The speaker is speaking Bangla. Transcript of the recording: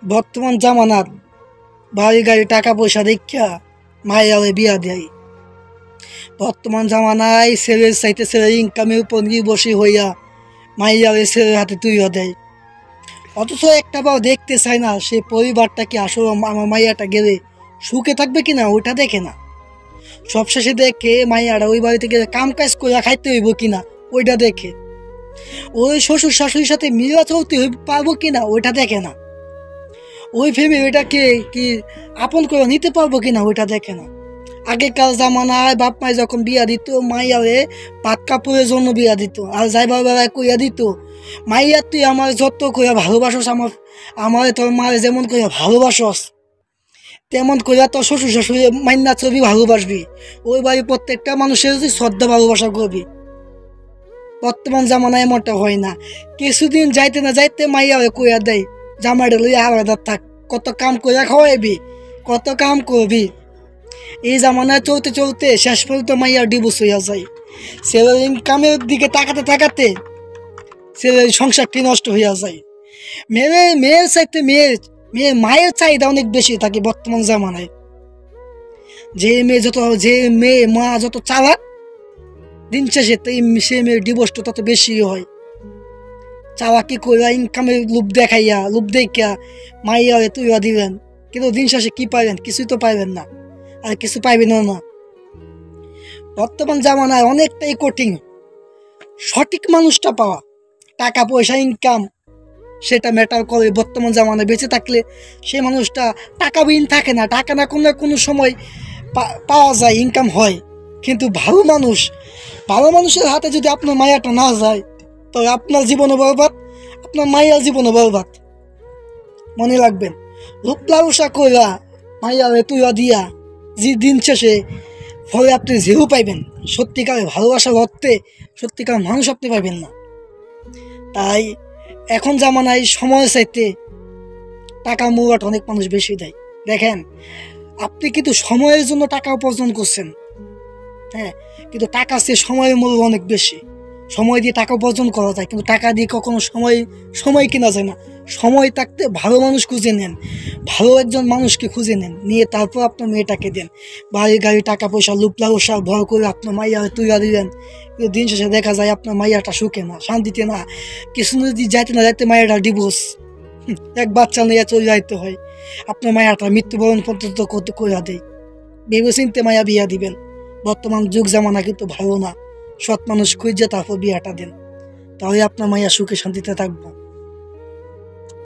বর্তমান জামানাত বাড়ি গাড়ি টাকা পয়সা দেখা মাইয়ারে বিয়া দেয়। বর্তমান জামানায় ছেলের চাইতে ছেলের ইনকামের উপর নির্ভরশীল হইয়া মাইয়ারে ছেলের হাতে তুইয়া দেয়। অথচ একটা বার দেখতে চায় না সে পরিবারটা কি আসলে আমার মাইয়াটা গেলে সুখে থাকবে কিনা ওইটা দেখে না। সবশেষে দেখে মাইয়াটা ওই বাড়িতে গেলে কাম কাজ করে খাইতে হইব কিনা ওইটা দেখে। ওই শ্বশুর শাশুড়ির সাথে মিলা চলতে পারবো কিনা ওইটা দেখে না। ওই ফ্যামিলিটাকে কি আপন করে নিতে পারবো কিনা ওইটা দেখে না। আগেকার জামানায় বাপ মাই যখন বিয়া দিত মাইয়ারে পাট কাপড়ের জন্য বিয়া দিত, আর যাই বাবা কইয়া দিত মাইয়া তুই আমার যত কইয়া ভালোবাসস, আমার তোর মারে যেমন কইয়া ভালোবাসস তেমন কইয়া তোর শ্বশুর শাশুড়ি মাইনা ছবি ভালোবাসবি। ওই বাড়ি প্রত্যেকটা মানুষের যদি শ্রদ্ধা ভালোবাসা করবি। বর্তমান জামানায় এমনটা হয় না। কিছুদিন যাইতে না যাইতে মাইয়ারে কইয়া দেয় জামাইটা লইয়া আলাদা থাক, কত কাম কইয়া খাওয়াইবি, কত কাম করবি। এই জামানায় চলতে চলতে শেষ পর্যন্ত মাইয়ার ডিভোর্স হইয়া যায়। ছেলের ইনকামের দিকে তাকাতে তাকাতে ছেলের সংসারটি নষ্ট হইয়া যায়। মেয়ের চাইতে মেয়ের মায়ের চাহিদা অনেক বেশি থাকে বর্তমান জামানায়। যে মেয়ে মা যত চালাক দিন শেষে সে মেয়ের ডিভোর্সটা তত বেশি হয়। চালাকি কইরা ইনকামের লোভ দেখিয়া মাইয়া তুইয়া দিবেন, কিন্তু দিন শেষে কি পাইবেন? কিছুই তো পাইবেন না, আর কিছু পাইবেন না। বর্তমান জামানায় অনেকটাই কঠিন সঠিক মানুষটা পাওয়া। টাকা পয়সা ইনকাম সেটা ম্যাটার করে। বর্তমান জামানায় বেঁচে থাকলে সে মানুষটা টাকাবিহীন থাকে না, টাকা না কোনো সময় পাওয়া যায়, ইনকাম হয়। কিন্তু ভালো মানুষের হাতে যদি আপনার মায়াটা না যায় তবে আপনার জীবনও বরবাদ, আপনার মাইয়ার জীবনও বরবাদ। মনে রাখবেন, রূপ লালসা কইরা মাইয়ারে তুইয়া দিয়া যে দিন শেষে ফলে আপনি যেও পাইবেন, সত্যিকারের ভালোবাসার অর্থে সত্যিকার মানুষ আপনি পাইবেন না। তাই এখন জামানায় সময় চাইতে টাকা মূল্যটা অনেক মানুষ বেশি দেয়। দেখেন, আপনি কিন্তু সময়ের জন্য টাকা উপার্জন করছেন, হ্যাঁ, কিন্তু টাকা সে সময়ের মূল্য অনেক বেশি। সময় দিয়ে টাকা উপার্জন করা যায়, কিন্তু টাকা দিয়ে কখনো সময় কেনা যায় না। সময় থাকতে ভালো মানুষ খুঁজে নেন, ভালো একজন মানুষকে খুঁজে নেন, নিয়ে তারপর আপনার মেয়েটাকে দেন। বাড়ি গাড়ি টাকা পয়সা লুপ লালসা ভয় করে আপনার মাইয়া তুইয়া দিলেন, কিন্তু দিন শেষে দেখা যায় আপনার মাইয়াটা সুখে না, শান্তিতে না। কিছু যদি যাইতে না যাইতে মাইয়াটা ডিভোর্স, এক বাচ্চা নিয়ে চলে যাইতে হয়। আপনার মাইয়াটা মৃত্যুবরণ পর্যন্ত করতে কইয়া দেয়। ভেবে চিনতে মাইয়া বিয়া দিবেন। বর্তমান যুগ জামানা কিন্তু ভালো না। সৎ মানুষ খুঁজে তারপর বিয়াটা দেন, তাহলে আপনার মাইয়া সুখে শান্তিতে থাকবো।